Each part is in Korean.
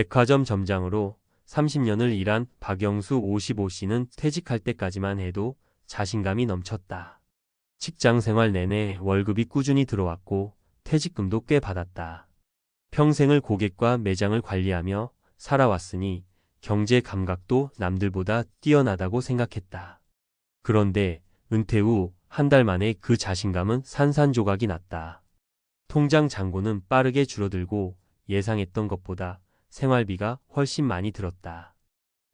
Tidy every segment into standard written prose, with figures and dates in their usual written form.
백화점 점장으로 30년을 일한 박영수 55씨는 퇴직할 때까지만 해도 자신감이 넘쳤다. 직장 생활 내내 월급이 꾸준히 들어왔고 퇴직금도 꽤 받았다. 평생을 고객과 매장을 관리하며 살아왔으니 경제 감각도 남들보다 뛰어나다고 생각했다. 그런데 은퇴 후 한 달 만에 그 자신감은 산산조각이 났다. 통장 잔고는 빠르게 줄어들고 예상했던 것보다 생활비가 훨씬 많이 들었다.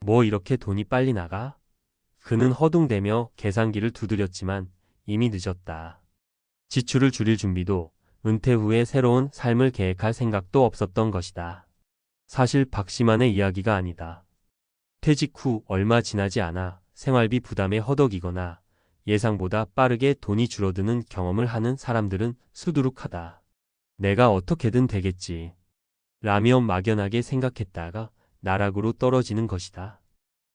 뭐 이렇게 돈이 빨리 나가? 그는 허둥대며 계산기를 두드렸지만 이미 늦었다. 지출을 줄일 준비도 은퇴 후에 새로운 삶을 계획할 생각도 없었던 것이다. 사실 박씨만의 이야기가 아니다. 퇴직 후 얼마 지나지 않아 생활비 부담에 허덕이거나 예상보다 빠르게 돈이 줄어드는 경험을 하는 사람들은 수두룩하다. 내가 어떻게든 되겠지. 라며 막연하게 생각했다가 나락으로 떨어지는 것이다.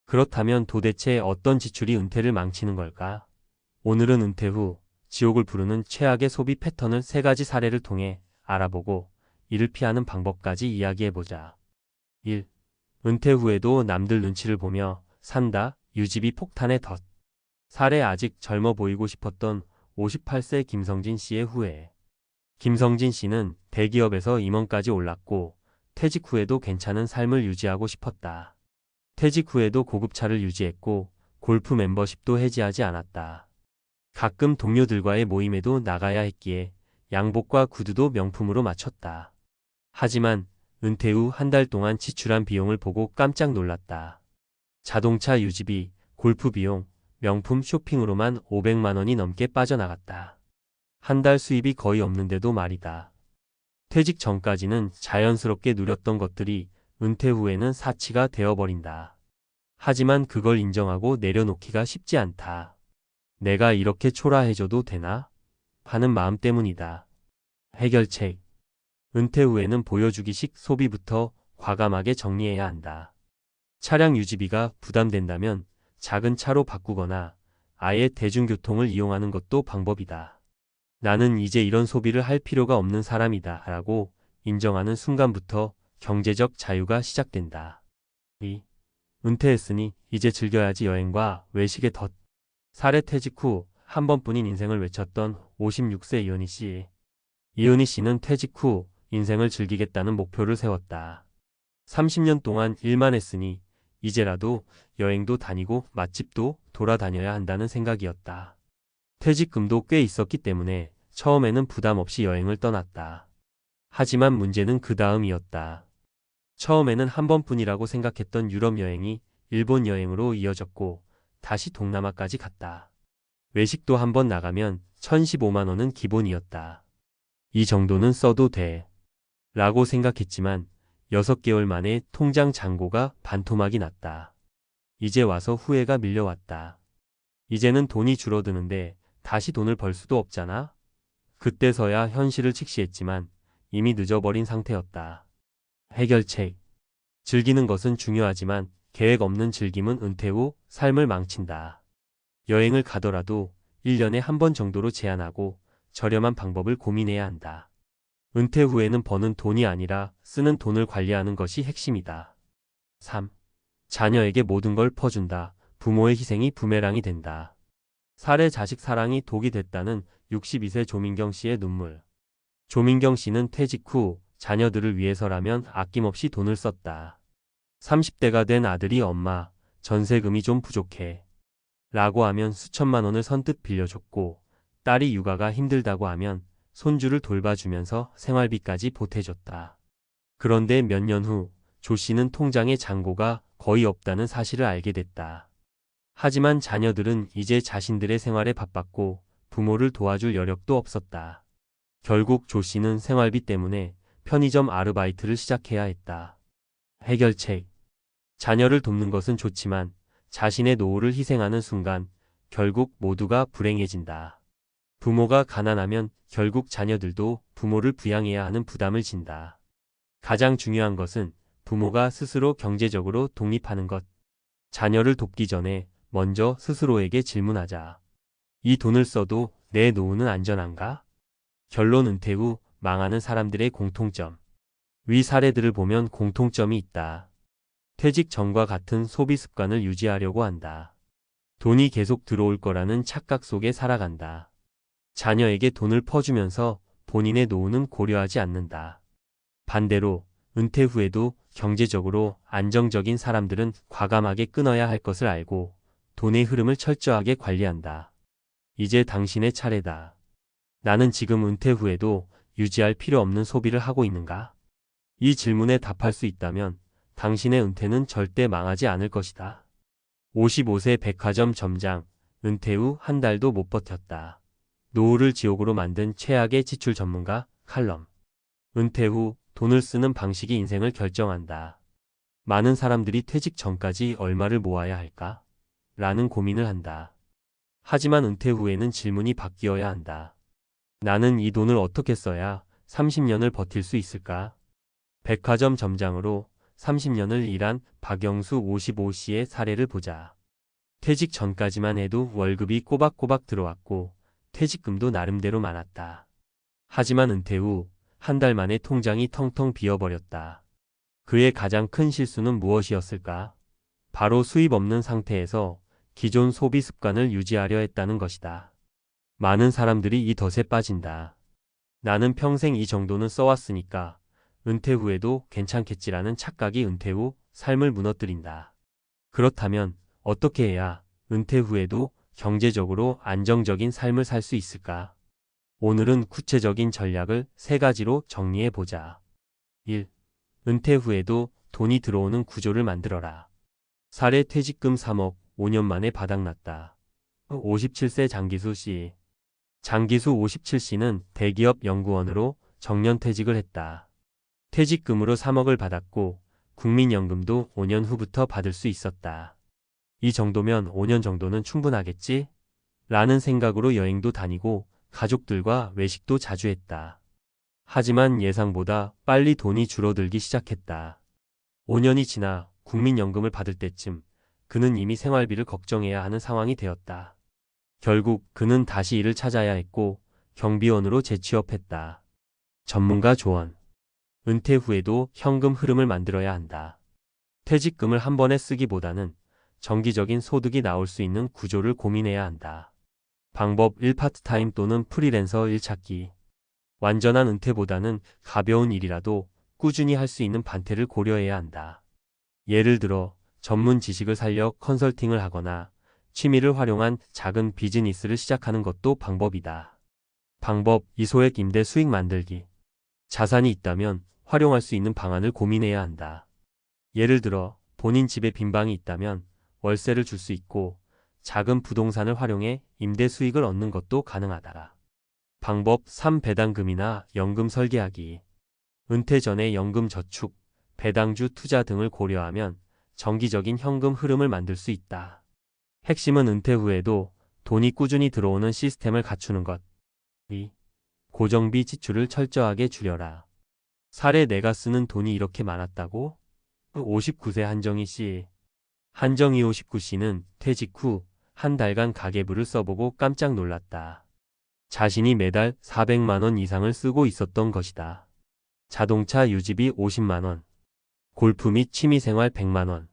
그렇다면 도대체 어떤 지출이 은퇴를 망치는 걸까? 오늘은 은퇴 후 지옥을 부르는 최악의 소비 패턴을 3가지 사례를 통해 알아보고 이를 피하는 방법까지 이야기해보자. 1. 은퇴 후에도 남들 눈치를 보며 산다. 유지비 폭탄의 덫. 사례. 아직 젊어 보이고 싶었던 58세 김성진 씨의 후회. 김성진 씨는 대기업에서 임원까지 올랐고 퇴직 후에도 괜찮은 삶을 유지하고 싶었다. 퇴직 후에도 고급차를 유지했고 골프 멤버십도 해지하지 않았다. 가끔 동료들과의 모임에도 나가야 했기에 양복과 구두도 명품으로 맞췄다. 하지만 은퇴 후 한 달 동안 지출한 비용을 보고 깜짝 놀랐다. 자동차 유지비, 골프 비용, 명품 쇼핑으로만 500만 원이 넘게 빠져나갔다. 한 달 수입이 거의 없는데도 말이다. 퇴직 전까지는 자연스럽게 누렸던 것들이 은퇴 후에는 사치가 되어버린다. 하지만 그걸 인정하고 내려놓기가 쉽지 않다. 내가 이렇게 초라해져도 되나? 하는 마음 때문이다. 해결책. 은퇴 후에는 보여주기식 소비부터 과감하게 정리해야 한다. 차량 유지비가 부담된다면 작은 차로 바꾸거나 아예 대중교통을 이용하는 것도 방법이다. 나는 이제 이런 소비를 할 필요가 없는 사람이다 라고 인정하는 순간부터 경제적 자유가 시작된다. 2. 은퇴했으니 이제 즐겨야지. 여행과 외식의 덫. 사례. 퇴직 후 한 번뿐인 인생을 외쳤던 56세 이은희 씨. 이은희 씨는 퇴직 후 인생을 즐기겠다는 목표를 세웠다. 30년 동안 일만 했으니 이제라도 여행도 다니고 맛집도 돌아다녀야 한다는 생각이었다. 퇴직금도 꽤 있었기 때문에 처음에는 부담 없이 여행을 떠났다. 하지만 문제는 그 다음이었다. 처음에는 한 번뿐이라고 생각했던 유럽 여행이 일본 여행으로 이어졌고 다시 동남아까지 갔다. 외식도 한 번 나가면 1015만 원은 기본이었다. 이 정도는 써도 돼. 라고 생각했지만 6개월 만에 통장 잔고가 반토막이 났다. 이제 와서 후회가 밀려왔다. 이제는 돈이 줄어드는데 다시 돈을 벌 수도 없잖아? 그때서야 현실을 직시했지만 이미 늦어버린 상태였다. 해결책. 즐기는 것은 중요하지만 계획 없는 즐김은 은퇴 후 삶을 망친다. 여행을 가더라도 1년에 한 번 정도로 제한하고 저렴한 방법을 고민해야 한다. 은퇴 후에는 버는 돈이 아니라 쓰는 돈을 관리하는 것이 핵심이다. 3. 자녀에게 모든 걸 퍼준다. 부모의 희생이 부메랑이 된다. 사례. 자식 사랑이 독이 됐다는 62세 조민경 씨의 눈물. 조민경 씨는 퇴직 후 자녀들을 위해서라면 아낌없이 돈을 썼다. 30대가 된 아들이 엄마, 전세금이 좀 부족해. 라고 하면 수천만 원을 선뜻 빌려줬고 딸이 육아가 힘들다고 하면 손주를 돌봐주면서 생활비까지 보태줬다. 그런데 몇 년 후 조 씨는 통장에 잔고가 거의 없다는 사실을 알게 됐다. 하지만 자녀들은 이제 자신들의 생활에 바빴고 부모를 도와줄 여력도 없었다. 결국 조 씨는 생활비 때문에 편의점 아르바이트를 시작해야 했다. 해결책. 자녀를 돕는 것은 좋지만 자신의 노후를 희생하는 순간 결국 모두가 불행해진다. 부모가 가난하면 결국 자녀들도 부모를 부양해야 하는 부담을 진다. 가장 중요한 것은 부모가 스스로 경제적으로 독립하는 것. 자녀를 돕기 전에 먼저 스스로에게 질문하자. 이 돈을 써도 내 노후는 안전한가? 결론. 은퇴 후 망하는 사람들의 공통점. 위 사례들을 보면 공통점이 있다. 퇴직 전과 같은 소비 습관을 유지하려고 한다. 돈이 계속 들어올 거라는 착각 속에 살아간다. 자녀에게 돈을 퍼주면서 본인의 노후는 고려하지 않는다. 반대로 은퇴 후에도 경제적으로 안정적인 사람들은 과감하게 끊어야 할 것을 알고 돈의 흐름을 철저하게 관리한다. 이제 당신의 차례다. 나는 지금 은퇴 후에도 유지할 필요 없는 소비를 하고 있는가? 이 질문에 답할 수 있다면 당신의 은퇴는 절대 망하지 않을 것이다. 55세 백화점 점장, 은퇴 후 한 달도 못 버텼다. 노후를 지옥으로 만든 최악의 지출 전문가 칼럼. 은퇴 후 돈을 쓰는 방식이 인생을 결정한다. 많은 사람들이 퇴직 전까지 얼마를 모아야 할까? 라는 고민을 한다. 하지만 은퇴 후에는 질문이 바뀌어야 한다. 나는 이 돈을 어떻게 써야 30년을 버틸 수 있을까? 백화점 점장으로 30년을 일한 박영수 55씨의 사례를 보자. 퇴직 전까지만 해도 월급이 꼬박꼬박 들어왔고 퇴직금도 나름대로 많았다. 하지만 은퇴 후 한 달 만에 통장이 텅텅 비어버렸다. 그의 가장 큰 실수는 무엇이었을까? 바로 수입 없는 상태에서 기존 소비 습관을 유지하려 했다는 것이다. 많은 사람들이 이 덫에 빠진다. 나는 평생 이 정도는 써왔으니까 은퇴 후에도 괜찮겠지라는 착각이 은퇴 후 삶을 무너뜨린다. 그렇다면 어떻게 해야 은퇴 후에도 경제적으로 안정적인 삶을 살 수 있을까? 오늘은 구체적인 전략을 3가지로 정리해 보자. 1. 은퇴 후에도 돈이 들어오는 구조를 만들어라. 사례 퇴직금 3억, 5년 만에 바닥났다. 57세 장기수 씨. 장기수 57씨는 대기업 연구원으로 정년퇴직을 했다. 퇴직금으로 3억을 받았고 국민연금도 5년 후부터 받을 수 있었다. 이 정도면 5년 정도는 충분하겠지? 라는 생각으로 여행도 다니고 가족들과 외식도 자주 했다. 하지만 예상보다 빨리 돈이 줄어들기 시작했다. 5년이 지나 국민연금을 받을 때쯤 그는 이미 생활비를 걱정해야 하는 상황이 되었다. 결국 그는 다시 일을 찾아야 했고 경비원으로 재취업했다. 전문가 조언. 은퇴 후에도 현금 흐름을 만들어야 한다. 퇴직금을 한 번에 쓰기보다는 정기적인 소득이 나올 수 있는 구조를 고민해야 한다. 방법 1. 파트타임 또는 프리랜서 일 찾기. 완전한 은퇴보다는 가벼운 일이라도 꾸준히 할 수 있는 반태를 고려해야 한다. 예를 들어 전문 지식을 살려 컨설팅을 하거나 취미를 활용한 작은 비즈니스를 시작하는 것도 방법이다. 방법 2. 소액 임대 수익 만들기. 자산이 있다면 활용할 수 있는 방안을 고민해야 한다. 예를 들어 본인 집에 빈 방이 있다면 월세를 줄 수 있고 작은 부동산을 활용해 임대 수익을 얻는 것도 가능하다. 방법 3. 배당금이나 연금 설계하기. 은퇴 전에 연금 저축, 배당주 투자 등을 고려하면 정기적인 현금 흐름을 만들 수 있다. 핵심은 은퇴 후에도 돈이 꾸준히 들어오는 시스템을 갖추는 것. 2. 고정비 지출을 철저하게 줄여라. 사례 내가 쓰는 돈이 이렇게 많았다고? 59세 한정희 씨. 한정희 59씨는 퇴직 후 한 달간 가계부를 써보고 깜짝 놀랐다. 자신이 매달 400만 원 이상을 쓰고 있었던 것이다. 자동차 유지비 50만 원, 골프 및 취미생활 100만 원,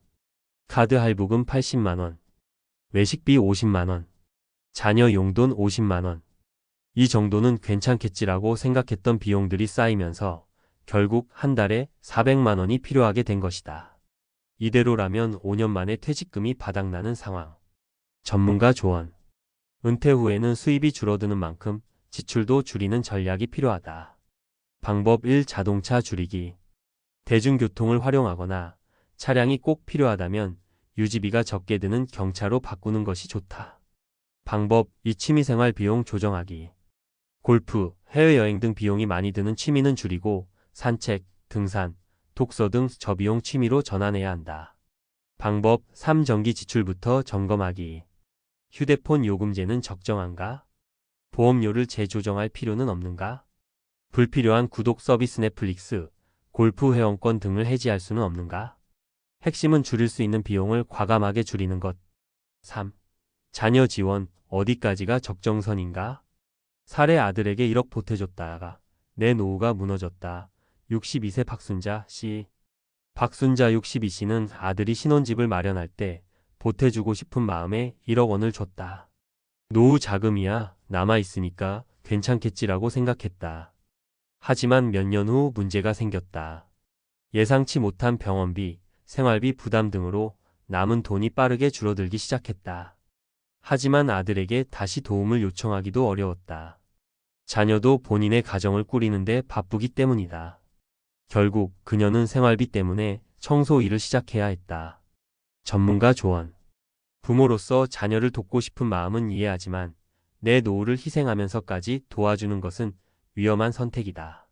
카드 할부금 80만 원, 외식비 50만 원, 자녀 용돈 50만 원. 이 정도는 괜찮겠지라고 생각했던 비용들이 쌓이면서 결국 한 달에 400만 원이 필요하게 된 것이다. 이대로라면 5년 만에 퇴직금이 바닥나는 상황. 전문가 조언. 은퇴 후에는 수입이 줄어드는 만큼 지출도 줄이는 전략이 필요하다. 방법 1. 자동차 줄이기. 대중교통을 활용하거나 차량이 꼭 필요하다면 유지비가 적게 드는 경차로 바꾸는 것이 좋다. 방법 2. 취미생활 비용 조정하기. 골프, 해외여행 등 비용이 많이 드는 취미는 줄이고 산책, 등산, 독서 등 저비용 취미로 전환해야 한다. 방법 3. 정기 지출부터 점검하기. 휴대폰 요금제는 적정한가? 보험료를 재조정할 필요는 없는가? 불필요한 구독 서비스 넷플릭스, 골프 회원권 등을 해지할 수는 없는가? 핵심은 줄일 수 있는 비용을 과감하게 줄이는 것. 3. 자녀 지원, 어디까지가 적정선인가? 사례 아들에게 1억 보태줬다가 내 노후가 무너졌다. 62세 박순자 씨. 박순자 62씨는 아들이 신혼집을 마련할 때 보태주고 싶은 마음에 1억 원을 줬다. 노후 자금이야 남아있으니까 괜찮겠지라고 생각했다. 하지만 몇 년 후 문제가 생겼다. 예상치 못한 병원비, 생활비 부담 등으로 남은 돈이 빠르게 줄어들기 시작했다. 하지만 아들에게 다시 도움을 요청하기도 어려웠다. 자녀도 본인의 가정을 꾸리는데 바쁘기 때문이다. 결국 그녀는 생활비 때문에 청소 일을 시작해야 했다. 전문가 조언. 부모로서 자녀를 돕고 싶은 마음은 이해하지만 내 노후를 희생하면서까지 도와주는 것은 위험한 선택이다.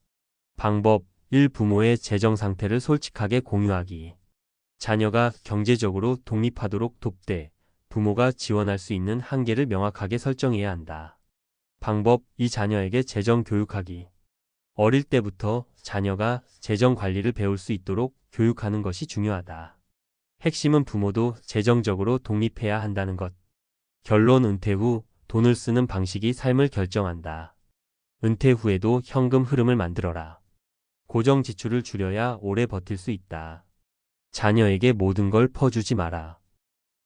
방법 1. 부모의 재정 상태를 솔직하게 공유하기. 자녀가 경제적으로 독립하도록 돕되 부모가 지원할 수 있는 한계를 명확하게 설정해야 한다. 방법 2. 자녀에게 재정 교육하기. 어릴 때부터 자녀가 재정 관리를 배울 수 있도록 교육하는 것이 중요하다. 핵심은 부모도 재정적으로 독립해야 한다는 것. 결론 은퇴 후 돈을 쓰는 방식이 삶을 결정한다. 은퇴 후에도 현금 흐름을 만들어라. 고정 지출을 줄여야 오래 버틸 수 있다. 자녀에게 모든 걸 퍼주지 마라.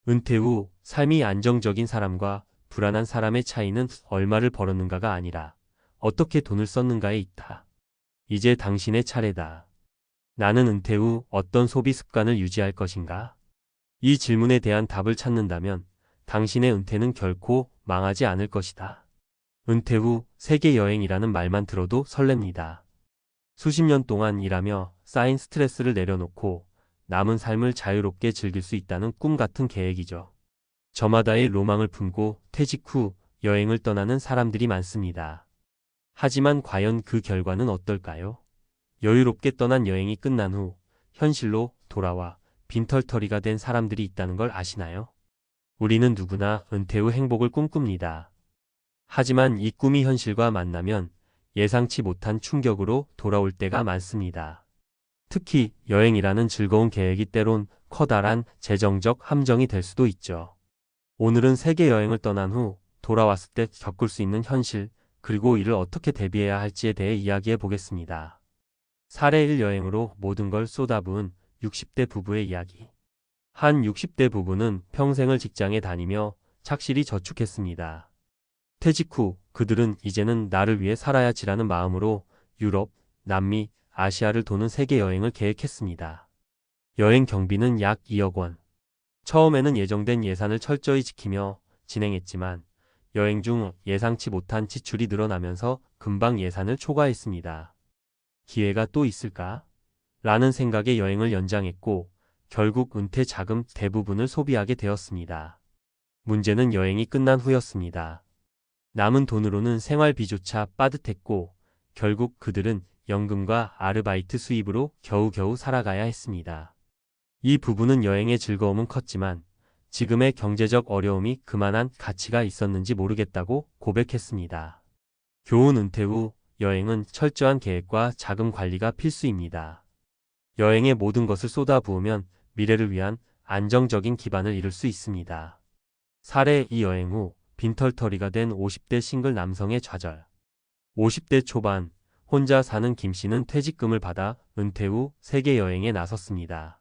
은퇴 후 삶이 안정적인 사람과 불안한 사람의 차이는 얼마를 벌었는가가 아니라 어떻게 돈을 썼는가에 있다. 이제 당신의 차례다. 나는 은퇴 후 어떤 소비 습관을 유지할 것인가? 이 질문에 대한 답을 찾는다면 당신의 은퇴는 결코 망하지 않을 것이다. 은퇴 후 세계 여행이라는 말만 들어도 설렙니다. 수십 년 동안 일하며 쌓인 스트레스를 내려놓고 남은 삶을 자유롭게 즐길 수 있다는 꿈 같은 계획이죠. 저마다의 로망을 품고 퇴직 후 여행을 떠나는 사람들이 많습니다. 하지만 과연 그 결과는 어떨까요? 여유롭게 떠난 여행이 끝난 후 현실로 돌아와 빈털터리가 된 사람들이 있다는 걸 아시나요? 우리는 누구나 은퇴 후 행복을 꿈꿉니다. 하지만 이 꿈이 현실과 만나면 예상치 못한 충격으로 돌아올 때가 많습니다. 특히 여행이라는 즐거운 계획이 때론 커다란 재정적 함정이 될 수도 있죠. 오늘은 세계 여행을 떠난 후 돌아왔을 때 겪을 수 있는 현실, 그리고 이를 어떻게 대비해야 할지에 대해 이야기해 보겠습니다. 사례 1. 여행으로 모든 걸 쏟아부은 60대 부부의 이야기. 한 60대 부부는 평생을 직장에 다니며 착실히 저축했습니다. 퇴직 후 그들은 이제는 나를 위해 살아야지라는 마음으로 유럽, 남미, 아시아를 도는 세계 여행을 계획했습니다. 여행 경비는 약 2억 원. 처음에는 예정된 예산을 철저히 지키며 진행했지만 여행 중 예상치 못한 지출이 늘어나면서 금방 예산을 초과했습니다. 기회가 또 있을까? 라는 생각에 여행을 연장했고 결국 은퇴 자금 대부분을 소비하게 되었습니다. 문제는 여행이 끝난 후였습니다. 남은 돈으로는 생활비조차 빠듯했고 결국 그들은 연금과 아르바이트 수입으로 겨우겨우 살아가야 했습니다. 이 부부는 여행의 즐거움은 컸지만 지금의 경제적 어려움이 그만한 가치가 있었는지 모르겠다고 고백했습니다. 교훈 은퇴 후 여행은 철저한 계획과 자금 관리가 필수입니다. 여행에 모든 것을 쏟아부으면 미래를 위한 안정적인 기반을 이룰 수 있습니다. 사례 2. 여행 후 빈털터리가 된 50대 싱글 남성의 좌절. 50대 초반 혼자 사는 김 씨는 퇴직금을 받아 은퇴 후 세계 여행에 나섰습니다.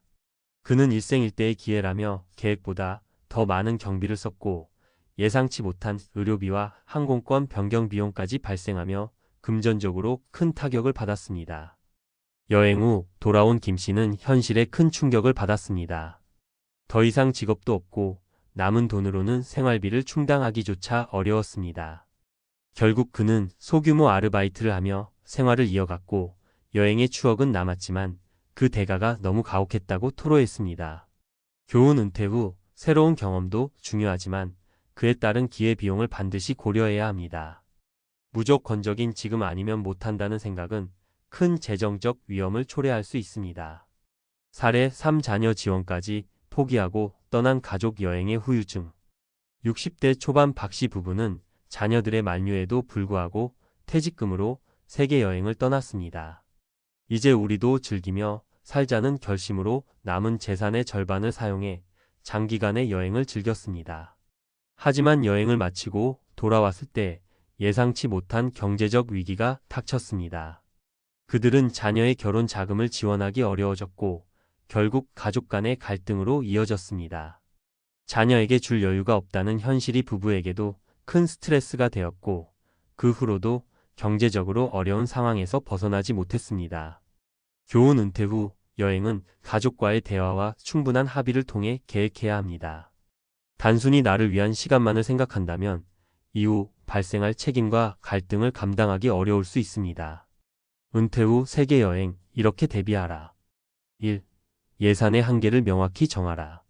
그는 일생일대의 기회라며 계획보다 더 많은 경비를 썼고 예상치 못한 의료비와 항공권 변경 비용까지 발생하며 금전적으로 큰 타격을 받았습니다. 여행 후 돌아온 김 씨는 현실에 큰 충격을 받았습니다. 더 이상 직업도 없고 남은 돈으로는 생활비를 충당하기조차 어려웠습니다. 결국 그는 소규모 아르바이트를 하며 생활을 이어갔고 여행의 추억은 남았지만 그 대가가 너무 가혹했다고 토로했습니다. 교훈 은퇴 후 새로운 경험도 중요하지만 그에 따른 기회비용을 반드시 고려해야 합니다. 무조건적인 지금 아니면 못한다는 생각은 큰 재정적 위험을 초래할 수 있습니다. 사례 3. 자녀 지원까지 포기하고 떠난 가족 여행의 후유증. 60대 초반 박 씨 부부는 자녀들의 만류에도 불구하고 퇴직금으로 세계 여행을 떠났습니다. 이제 우리도 즐기며 살자는 결심으로 남은 재산의 절반을 사용해 장기간의 여행을 즐겼습니다. 하지만 여행을 마치고 돌아왔을 때 예상치 못한 경제적 위기가 닥쳤습니다. 그들은 자녀의 결혼 자금을 지원하기 어려워졌고 결국 가족 간의 갈등으로 이어졌습니다. 자녀에게 줄 여유가 없다는 현실이 부부에게도 큰 스트레스가 되었고 그 후로도 경제적으로 어려운 상황에서 벗어나지 못했습니다. 교훈 은퇴 후 여행은 가족과의 대화와 충분한 합의를 통해 계획해야 합니다. 단순히 나를 위한 시간만을 생각한다면 이후 발생할 책임과 갈등을 감당하기 어려울 수 있습니다. 은퇴 후 세계 여행, 이렇게 대비하라. 1. 예산의 한계를 명확히 정하라.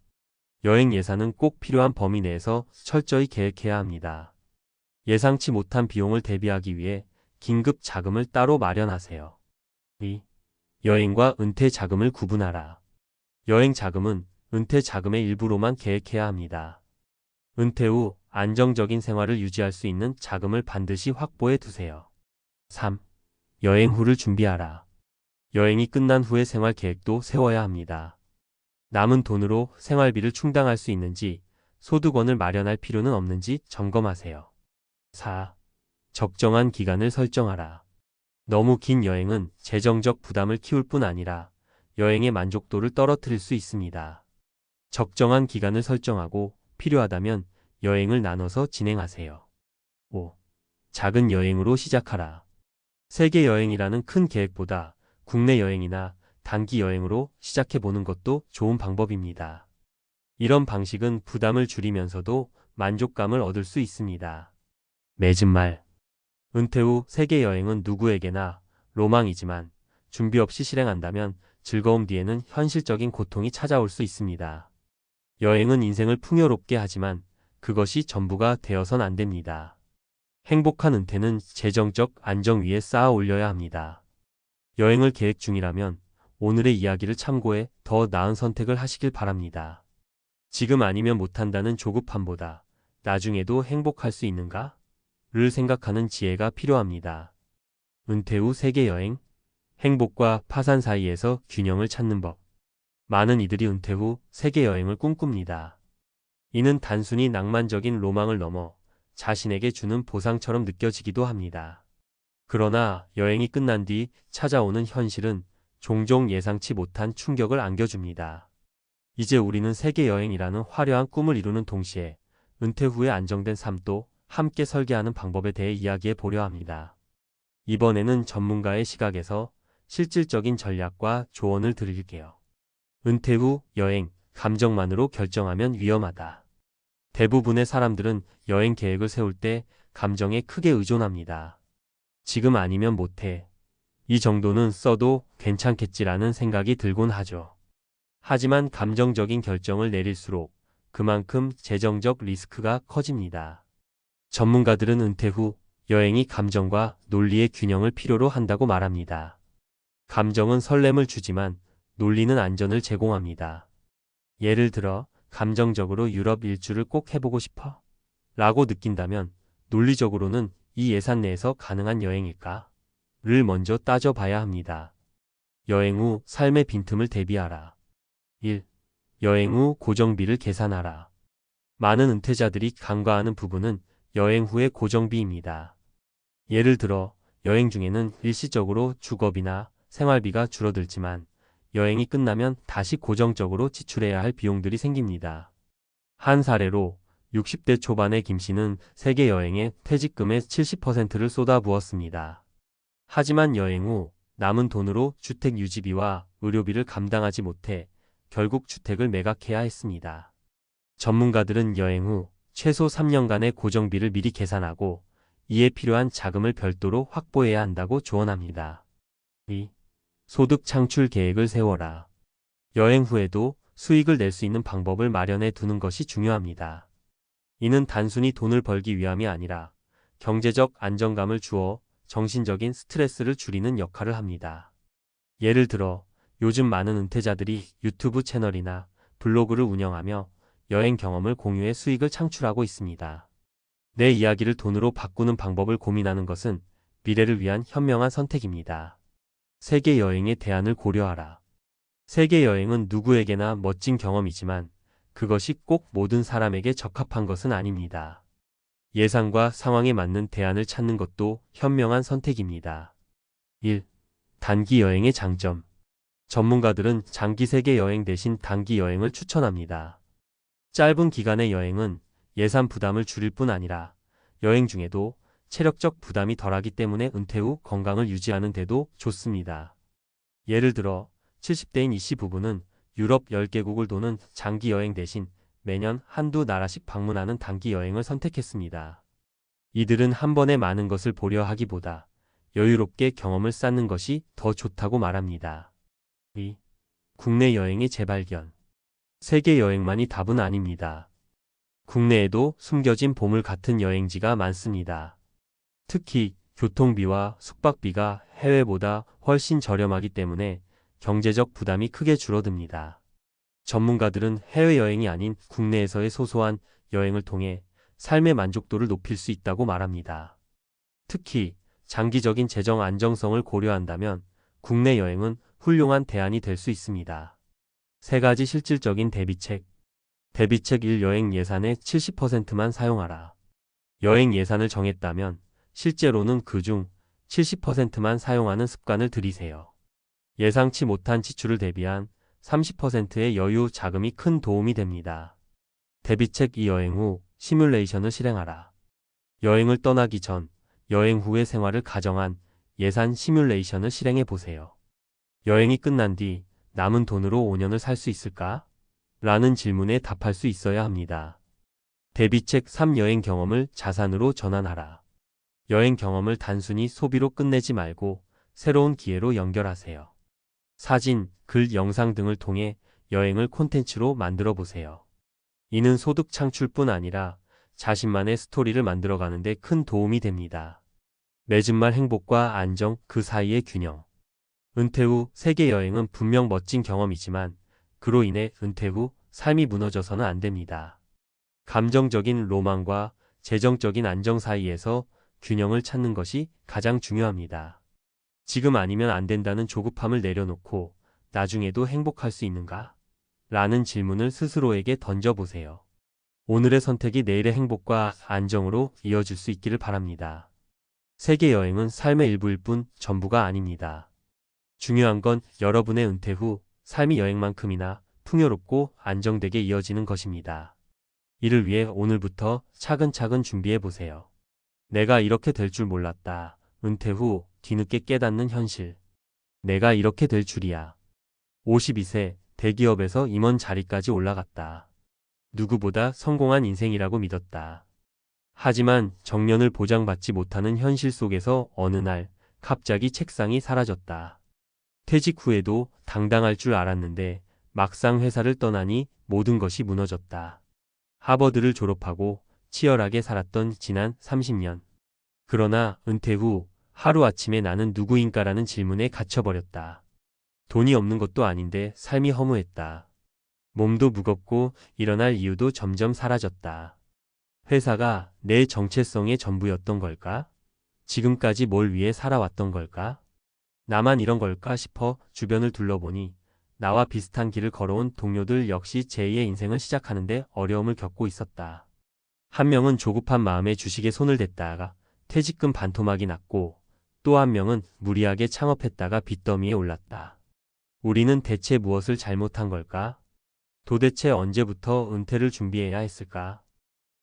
여행 예산은 꼭 필요한 범위 내에서 철저히 계획해야 합니다. 예상치 못한 비용을 대비하기 위해 긴급 자금을 따로 마련하세요. 2. 여행과 은퇴 자금을 구분하라. 여행 자금은 은퇴 자금의 일부로만 계획해야 합니다. 은퇴 후 안정적인 생활을 유지할 수 있는 자금을 반드시 확보해 두세요. 3. 여행 후를 준비하라. 여행이 끝난 후의 생활 계획도 세워야 합니다. 남은 돈으로 생활비를 충당할 수 있는지, 소득원을 마련할 필요는 없는지 점검하세요. 4. 적정한 기간을 설정하라. 너무 긴 여행은 재정적 부담을 키울 뿐 아니라 여행의 만족도를 떨어뜨릴 수 있습니다. 적정한 기간을 설정하고 필요하다면 여행을 나눠서 진행하세요. 5. 작은 여행으로 시작하라. 세계 여행이라는 큰 계획보다 국내 여행이나 단기 여행으로 시작해보는 것도 좋은 방법입니다. 이런 방식은 부담을 줄이면서도 만족감을 얻을 수 있습니다. 맺은 말. 은퇴 후 세계 여행은 누구에게나 로망이지만 준비 없이 실행한다면 즐거움 뒤에는 현실적인 고통이 찾아올 수 있습니다. 여행은 인생을 풍요롭게 하지만 그것이 전부가 되어선 안 됩니다. 행복한 은퇴는 재정적 안정 위에 쌓아 올려야 합니다. 여행을 계획 중이라면 오늘의 이야기를 참고해 더 나은 선택을 하시길 바랍니다. 지금 아니면 못한다는 조급함보다 나중에도 행복할 수 있는가? 를 생각하는 지혜가 필요합니다. 은퇴 후 세계 여행, 행복과 파산 사이에서 균형을 찾는 법. 많은 이들이 은퇴 후 세계 여행을 꿈꿉니다. 이는 단순히 낭만적인 로망을 넘어 자신에게 주는 보상처럼 느껴지기도 합니다. 그러나 여행이 끝난 뒤 찾아오는 현실은 종종 예상치 못한 충격을 안겨줍니다. 이제 우리는 세계 여행이라는 화려한 꿈을 이루는 동시에 은퇴 후의 안정된 삶도 함께 설계하는 방법에 대해 이야기해 보려 합니다. 이번에는 전문가의 시각에서 실질적인 전략과 조언을 드릴게요. 은퇴 후 여행, 감정만으로 결정하면 위험하다. 대부분의 사람들은 여행 계획을 세울 때 감정에 크게 의존합니다. 지금 아니면 못해. 이 정도는 써도 괜찮겠지라는 생각이 들곤 하죠. 하지만 감정적인 결정을 내릴수록 그만큼 재정적 리스크가 커집니다. 전문가들은 은퇴 후 여행이 감정과 논리의 균형을 필요로 한다고 말합니다. 감정은 설렘을 주지만 논리는 안전을 제공합니다. 예를 들어 감정적으로 유럽 일주를 꼭 해보고 싶어? 라고 느낀다면 논리적으로는 이 예산 내에서 가능한 여행일까? 를 먼저 따져봐야 합니다. 여행 후 삶의 빈틈을 대비하라. 1. 여행 후 고정비를 계산하라. 많은 은퇴자들이 간과하는 부분은 여행 후의 고정비입니다. 예를 들어 여행 중에는 일시적으로 주거비나 생활비가 줄어들지만 여행이 끝나면 다시 고정적으로 지출해야 할 비용들이 생깁니다. 한 사례로 60대 초반의 김 씨는 세계 여행에 퇴직금의 70%를 쏟아부었습니다. 하지만 여행 후 남은 돈으로 주택 유지비와 의료비를 감당하지 못해 결국 주택을 매각해야 했습니다. 전문가들은 여행 후 최소 3년간의 고정비를 미리 계산하고 이에 필요한 자금을 별도로 확보해야 한다고 조언합니다. 2. 소득 창출 계획을 세워라. 여행 후에도 수익을 낼 수 있는 방법을 마련해 두는 것이 중요합니다. 이는 단순히 돈을 벌기 위함이 아니라 경제적 안정감을 주어 정신적인 스트레스를 줄이는 역할을 합니다. 예를 들어 요즘 많은 은퇴자들이 유튜브 채널이나 블로그를 운영하며 여행 경험을 공유해 수익을 창출하고 있습니다. 내 이야기를 돈으로 바꾸는 방법을 고민하는 것은 미래를 위한 현명한 선택입니다. 세계 여행의 대안을 고려하라. 세계 여행은 누구에게나 멋진 경험이지만 그것이 꼭 모든 사람에게 적합한 것은 아닙니다. 예산과 상황에 맞는 대안을 찾는 것도 현명한 선택입니다. 1. 단기 여행의 장점. 전문가들은 장기 세계 여행 대신 단기 여행을 추천합니다. 짧은 기간의 여행은 예산 부담을 줄일 뿐 아니라 여행 중에도 체력적 부담이 덜하기 때문에 은퇴 후 건강을 유지하는 데도 좋습니다. 예를 들어 70대인 이씨 부부는 유럽 10개국을 도는 장기 여행 대신 매년 한두 나라씩 방문하는 단기 여행을 선택했습니다. 이들은 한 번에 많은 것을 보려 하기보다 여유롭게 경험을 쌓는 것이 더 좋다고 말합니다. 2. 국내 여행의 재발견. 세계 여행만이 답은 아닙니다. 국내에도 숨겨진 보물 같은 여행지가 많습니다. 특히 교통비와 숙박비가 해외보다 훨씬 저렴하기 때문에 경제적 부담이 크게 줄어듭니다. 전문가들은 해외여행이 아닌 국내에서의 소소한 여행을 통해 삶의 만족도를 높일 수 있다고 말합니다. 특히 장기적인 재정 안정성을 고려한다면 국내 여행은 훌륭한 대안이 될 수 있습니다. 3가지 실질적인 대비책. 대비책 1. 여행 예산의 70%만 사용하라. 여행 예산을 정했다면 실제로는 그중 70%만 사용하는 습관을 들이세요. 예상치 못한 지출을 대비한 30%의 여유 자금이 큰 도움이 됩니다. 대비책 2. 여행 후 시뮬레이션을 실행하라. 여행을 떠나기 전, 여행 후의 생활을 가정한 예산 시뮬레이션을 실행해 보세요. 여행이 끝난 뒤 남은 돈으로 5년을 살 수 있을까? 라는 질문에 답할 수 있어야 합니다. 대비책 3. 여행 경험을 자산으로 전환하라. 여행 경험을 단순히 소비로 끝내지 말고 새로운 기회로 연결하세요. 사진, 글, 영상 등을 통해 여행을 콘텐츠로 만들어 보세요. 이는 소득 창출뿐 아니라 자신만의 스토리를 만들어가는 데 큰 도움이 됩니다. 맺은 말 행복과 안정, 그 사이의 균형. 은퇴 후 세계 여행은 분명 멋진 경험이지만 그로 인해 은퇴 후 삶이 무너져서는 안 됩니다. 감정적인 로망과 재정적인 안정 사이에서 균형을 찾는 것이 가장 중요합니다. 지금 아니면 안 된다는 조급함을 내려놓고 나중에도 행복할 수 있는가? 라는 질문을 스스로에게 던져보세요. 오늘의 선택이 내일의 행복과 안정으로 이어질 수 있기를 바랍니다. 세계 여행은 삶의 일부일 뿐 전부가 아닙니다. 중요한 건 여러분의 은퇴 후 삶이 여행만큼이나 풍요롭고 안정되게 이어지는 것입니다. 이를 위해 오늘부터 차근차근 준비해 보세요. 내가 이렇게 될 줄 몰랐다. 은퇴 후 뒤늦게 깨닫는 현실. 내가 이렇게 될 줄이야. 52세 대기업에서 임원 자리까지 올라갔다. 누구보다 성공한 인생이라고 믿었다. 하지만 정년을 보장받지 못하는 현실 속에서 어느 날 갑자기 책상이 사라졌다. 퇴직 후에도 당당할 줄 알았는데 막상 회사를 떠나니 모든 것이 무너졌다. 하버드를 졸업하고 치열하게 살았던 지난 30년. 그러나 은퇴 후 하루아침에 나는 누구인가라는 질문에 갇혀버렸다. 돈이 없는 것도 아닌데 삶이 허무했다. 몸도 무겁고 일어날 이유도 점점 사라졌다. 회사가 내 정체성의 전부였던 걸까? 지금까지 뭘 위해 살아왔던 걸까? 나만 이런 걸까 싶어 주변을 둘러보니 나와 비슷한 길을 걸어온 동료들 역시 제2의 인생을 시작하는데 어려움을 겪고 있었다. 한 명은 조급한 마음에 주식에 손을 댔다가 퇴직금 반토막이 났고 또 한 명은 무리하게 창업했다가 빚더미에 올랐다. 우리는 대체 무엇을 잘못한 걸까? 도대체 언제부터 은퇴를 준비해야 했을까?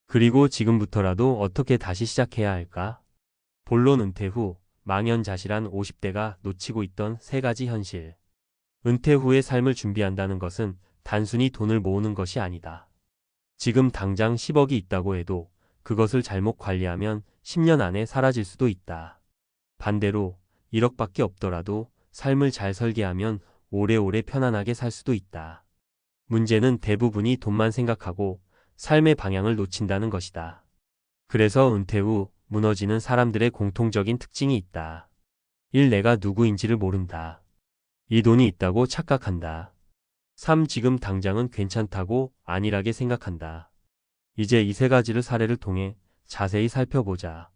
그리고 지금부터라도 어떻게 다시 시작해야 할까? 본론 은퇴 후 망연자실한 50대가 놓치고 있던 3가지 현실. 은퇴 후의 삶을 준비한다는 것은 단순히 돈을 모으는 것이 아니다. 지금 당장 10억이 있다고 해도 그것을 잘못 관리하면 10년 안에 사라질 수도 있다. 반대로 1억밖에 없더라도 삶을 잘 설계하면 오래오래 편안하게 살 수도 있다. 문제는 대부분이 돈만 생각하고 삶의 방향을 놓친다는 것이다. 그래서 은퇴 후 무너지는 사람들의 공통적인 특징이 있다. 1. 내가 누구인지를 모른다. 2. 돈이 있다고 착각한다. 3. 지금 당장은 괜찮다고 안일하게 생각한다. 이제 이 3가지를 사례를 통해 자세히 살펴보자.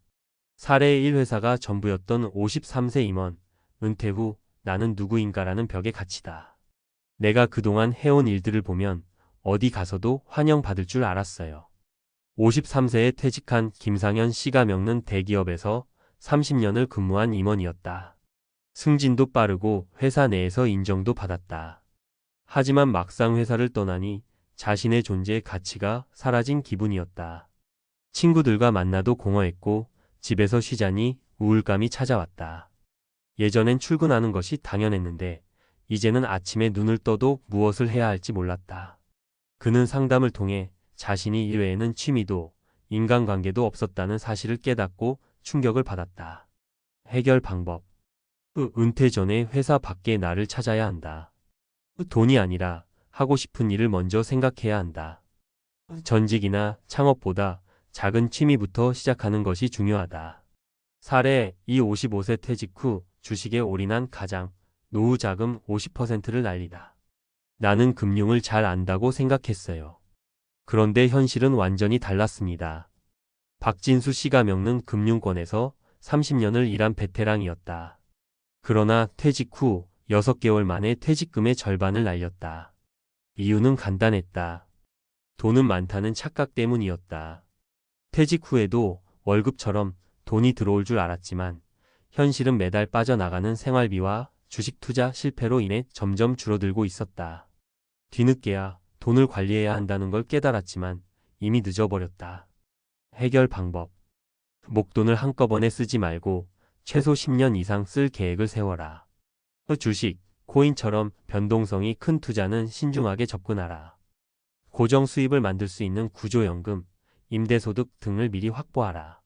사례 1. 회사가 전부였던 53세 임원. 은퇴 후 나는 누구인가라는 벽에 갇히다. 내가 그동안 해온 일들을 보면 어디 가서도 환영받을 줄 알았어요. 53세에 퇴직한 김상현 씨가 겪는 대기업에서 30년을 근무한 임원이었다. 승진도 빠르고 회사 내에서 인정도 받았다. 하지만 막상 회사를 떠나니 자신의 존재의 가치가 사라진 기분이었다. 친구들과 만나도 공허했고 집에서 쉬자니 우울감이 찾아왔다. 예전엔 출근하는 것이 당연했는데 이제는 아침에 눈을 떠도 무엇을 해야 할지 몰랐다. 그는 상담을 통해 자신이 이외에는 취미도 인간관계도 없었다는 사실을 깨닫고 충격을 받았다. 해결 방법. 은퇴 전에 회사 밖에 나를 찾아야 한다. 돈이 아니라 하고 싶은 일을 먼저 생각해야 한다. 전직이나 창업보다 작은 취미부터 시작하는 것이 중요하다. 사례: 이 55세 퇴직 후 주식에 올인한 가장, 노후 자금 50%를 날리다. 나는 금융을 잘 안다고 생각했어요. 그런데 현실은 완전히 달랐습니다. 박진수 씨가 겪는 금융권에서 30년을 일한 베테랑이었다. 그러나 퇴직 후 6개월 만에 퇴직금의 절반을 날렸다. 이유는 간단했다. 돈은 많다는 착각 때문이었다. 퇴직 후에도 월급처럼 돈이 들어올 줄 알았지만 현실은 매달 빠져나가는 생활비와 주식 투자 실패로 인해 점점 줄어들고 있었다. 뒤늦게야 돈을 관리해야 한다는 걸 깨달았지만 이미 늦어버렸다. 해결 방법. 목돈을 한꺼번에 쓰지 말고 최소 10년 이상 쓸 계획을 세워라. 주식, 코인처럼 변동성이 큰 투자는 신중하게 접근하라. 고정 수입을 만들 수 있는 구조연금, 임대소득 등을 미리 확보하라.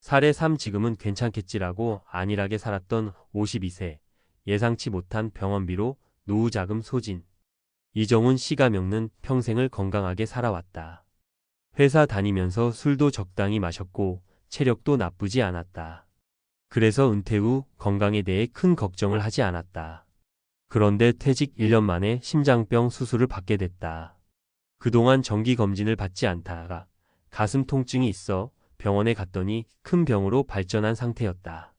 사례 3: 지금은 괜찮겠지라고 안일하게 살았던 52세, 예상치 못한 병원비로 노후 자금 소진. 이정훈 씨가 겪는 평생을 건강하게 살아왔다. 회사 다니면서 술도 적당히 마셨고 체력도 나쁘지 않았다. 그래서 은퇴 후 건강에 대해 큰 걱정을 하지 않았다. 그런데 퇴직 1년 만에 심장병 수술을 받게 됐다. 그동안 정기검진을 받지 않다가 가슴 통증이 있어 병원에 갔더니 큰 병으로 발전한 상태였다.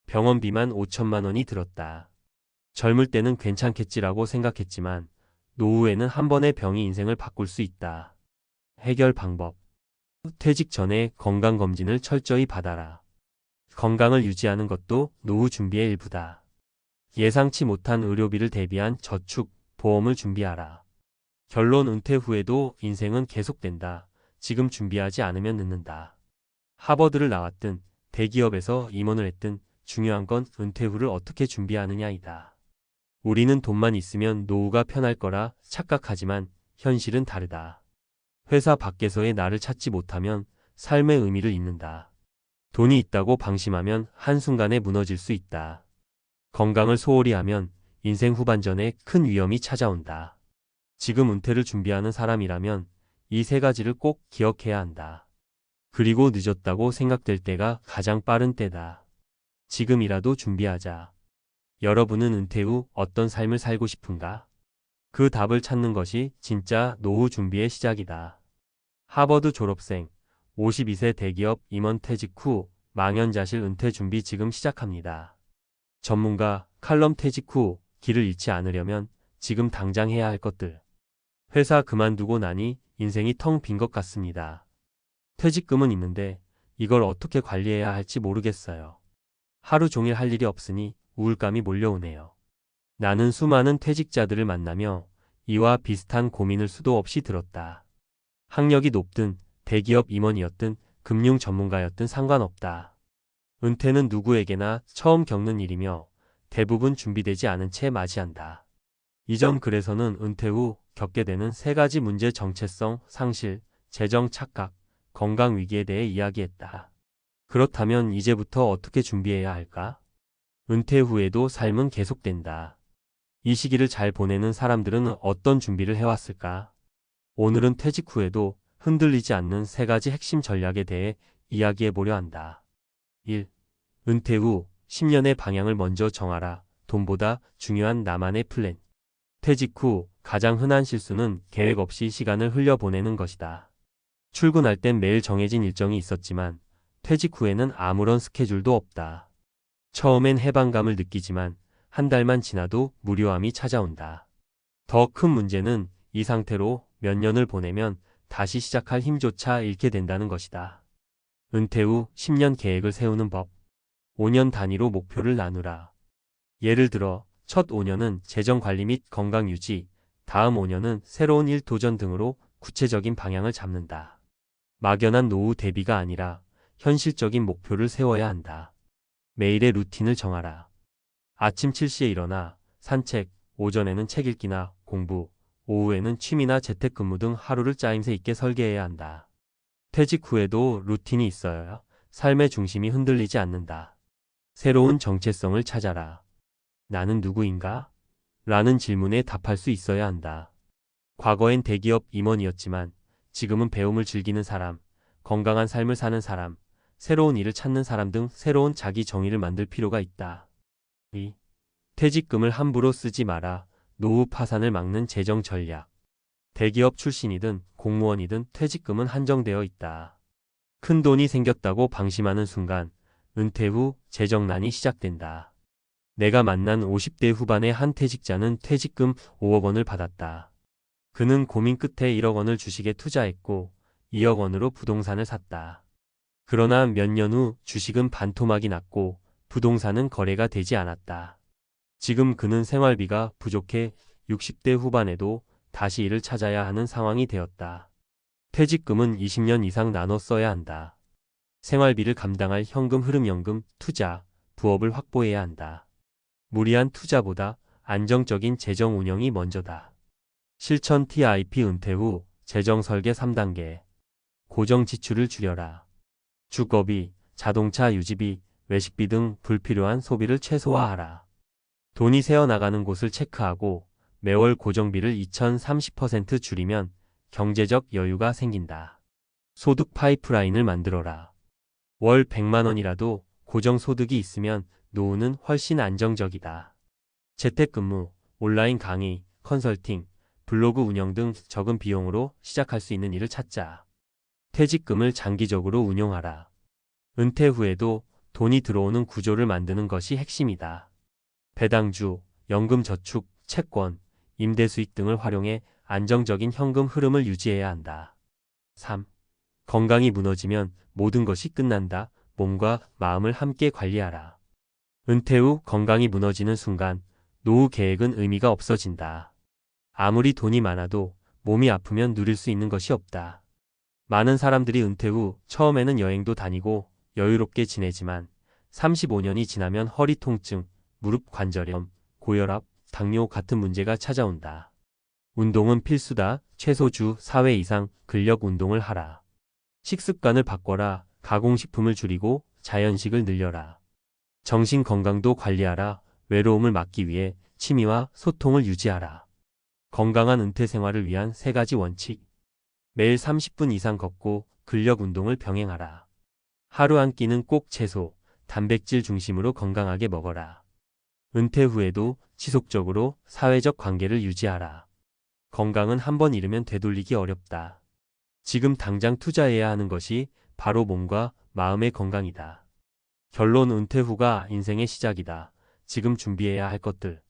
병원비만 5천만 원이 들었다. 젊을 때는 괜찮겠지라고 생각했지만 노후에는 한 번의 병이 인생을 바꿀 수 있다. 해결 방법. 퇴직 전에 건강검진을 철저히 받아라. 건강을 유지하는 것도 노후 준비의 일부다. 예상치 못한 의료비를 대비한 저축, 보험을 준비하라. 결론: 은퇴 후에도 인생은 계속된다. 지금 준비하지 않으면 늦는다. 하버드를 나왔든 대기업에서 임원을 했든 중요한 건 은퇴 후를 어떻게 준비하느냐이다. 우리는 돈만 있으면 노후가 편할 거라 착각하지만 현실은 다르다. 회사 밖에서의 나를 찾지 못하면 삶의 의미를 잃는다. 돈이 있다고 방심하면 한순간에 무너질 수 있다. 건강을 소홀히 하면 인생 후반전에 큰 위험이 찾아온다. 지금 은퇴를 준비하는 사람이라면 이 세 가지를 꼭 기억해야 한다. 그리고 늦었다고 생각될 때가 가장 빠른 때다. 지금이라도 준비하자. 여러분은 은퇴 후 어떤 삶을 살고 싶은가? 그 답을 찾는 것이 진짜 노후 준비의 시작이다. 하버드 졸업생, 52세 대기업 임원 퇴직 후 망연자실 은퇴 준비 지금 시작합니다. 전문가 칼럼 퇴직 후 길을 잃지 않으려면 지금 당장 해야 할 것들. 회사 그만두고 나니 인생이 텅 빈 것 같습니다. 퇴직금은 있는데 이걸 어떻게 관리해야 할지 모르겠어요. 하루 종일 할 일이 없으니 우울감이 몰려오네요. 나는 수많은 퇴직자들을 만나며 이와 비슷한 고민을 수도 없이 들었다. 학력이 높든 대기업 임원이었든 금융 전문가였든 상관없다. 은퇴는 누구에게나 처음 겪는 일이며 대부분 준비되지 않은 채 맞이한다. 이전 글에서는 은퇴 후 겪게 되는 세 가지 문제: 정체성 상실, 재정 착각, 건강 위기에 대해 이야기했다. 그렇다면 이제부터 어떻게 준비해야 할까? 은퇴 후에도 삶은 계속된다. 이 시기를 잘 보내는 사람들은 어떤 준비를 해왔을까? 오늘은 퇴직 후에도 흔들리지 않는 세 가지 핵심 전략에 대해 이야기해보려 한다. 1. 은퇴 후 10년의 방향을 먼저 정하라. 돈보다 중요한 나만의 플랜. 퇴직 후 가장 흔한 실수는 계획 없이 시간을 흘려보내는 것이다. 출근할 땐 매일 정해진 일정이 있었지만 퇴직 후에는 아무런 스케줄도 없다. 처음엔 해방감을 느끼지만 한 달만 지나도 무료함이 찾아온다. 더 큰 문제는 이 상태로 몇 년을 보내면 다시 시작할 힘조차 잃게 된다는 것이다. 은퇴 후 10년 계획을 세우는 법. 5년 단위로 목표를 나누라. 예를 들어 첫 5년은 재정 관리 및 건강 유지, 다음 5년은 새로운 일 도전 등으로 구체적인 방향을 잡는다. 막연한 노후 대비가 아니라 현실적인 목표를 세워야 한다. 매일의 루틴을 정하라. 아침 7시에 일어나 산책, 오전에는 책 읽기나 공부, 오후에는 취미나 재택근무 등 하루를 짜임새 있게 설계해야 한다. 퇴직 후에도 루틴이 있어야 삶의 중심이 흔들리지 않는다. 새로운 정체성을 찾아라. 나는 누구인가? 라는 질문에 답할 수 있어야 한다. 과거엔 대기업 임원이었지만 지금은 배움을 즐기는 사람, 건강한 삶을 사는 사람, 새로운 일을 찾는 사람 등 새로운 자기 정의를 만들 필요가 있다. 2. 퇴직금을 함부로 쓰지 마라. 노후 파산을 막는 재정 전략. 대기업 출신이든 공무원이든 퇴직금은 한정되어 있다. 큰 돈이 생겼다고 방심하는 순간 은퇴 후 재정난이 시작된다. 내가 만난 50대 후반의 한 퇴직자는 퇴직금 5억 원을 받았다. 그는 고민 끝에 1억 원을 주식에 투자했고 2억 원으로 부동산을 샀다. 그러나 몇 년 후 주식은 반토막이 났고 부동산은 거래가 되지 않았다. 지금 그는 생활비가 부족해 60대 후반에도 다시 일을 찾아야 하는 상황이 되었다. 퇴직금은 20년 이상 나눠 써야 한다. 생활비를 감당할 현금 흐름연금, 투자, 부업을 확보해야 한다. 무리한 투자보다 안정적인 재정 운영이 먼저다. 실천 TIP 은퇴 후 재정 설계 3단계. 고정 지출을 줄여라. 주거비, 자동차 유지비, 외식비 등 불필요한 소비를 최소화하라. 돈이 새어나가는 곳을 체크하고 매월 고정비를 2030% 줄이면 경제적 여유가 생긴다. 소득 파이프라인을 만들어라. 월 100만 원이라도 고정소득이 있으면 노후는 훨씬 안정적이다. 재택근무, 온라인 강의, 컨설팅, 블로그 운영 등 적은 비용으로 시작할 수 있는 일을 찾자. 퇴직금을 장기적으로 운용하라. 은퇴 후에도 돈이 들어오는 구조를 만드는 것이 핵심이다. 배당주, 연금저축, 채권, 임대수익 등을 활용해 안정적인 현금 흐름을 유지해야 한다. 3. 건강이 무너지면 모든 것이 끝난다. 몸과 마음을 함께 관리하라. 은퇴 후 건강이 무너지는 순간 노후 계획은 의미가 없어진다. 아무리 돈이 많아도 몸이 아프면 누릴 수 있는 것이 없다. 많은 사람들이 은퇴 후 처음에는 여행도 다니고 여유롭게 지내지만 35년이 지나면 허리 통증, 무릎 관절염, 고혈압, 당뇨 같은 문제가 찾아온다. 운동은 필수다. 최소 주 4회 이상 근력 운동을 하라. 식습관을 바꿔라. 가공식품을 줄이고 자연식을 늘려라. 정신 건강도 관리하라. 외로움을 막기 위해 취미와 소통을 유지하라. 건강한 은퇴 생활을 위한 3가지 원칙. 매일 30분 이상 걷고 근력 운동을 병행하라. 하루 한 끼는 꼭 채소, 단백질 중심으로 건강하게 먹어라. 은퇴 후에도 지속적으로 사회적 관계를 유지하라. 건강은 한 번 잃으면 되돌리기 어렵다. 지금 당장 투자해야 하는 것이 바로 몸과 마음의 건강이다. 결론 은퇴 후가 인생의 시작이다. 지금 준비해야 할 것들.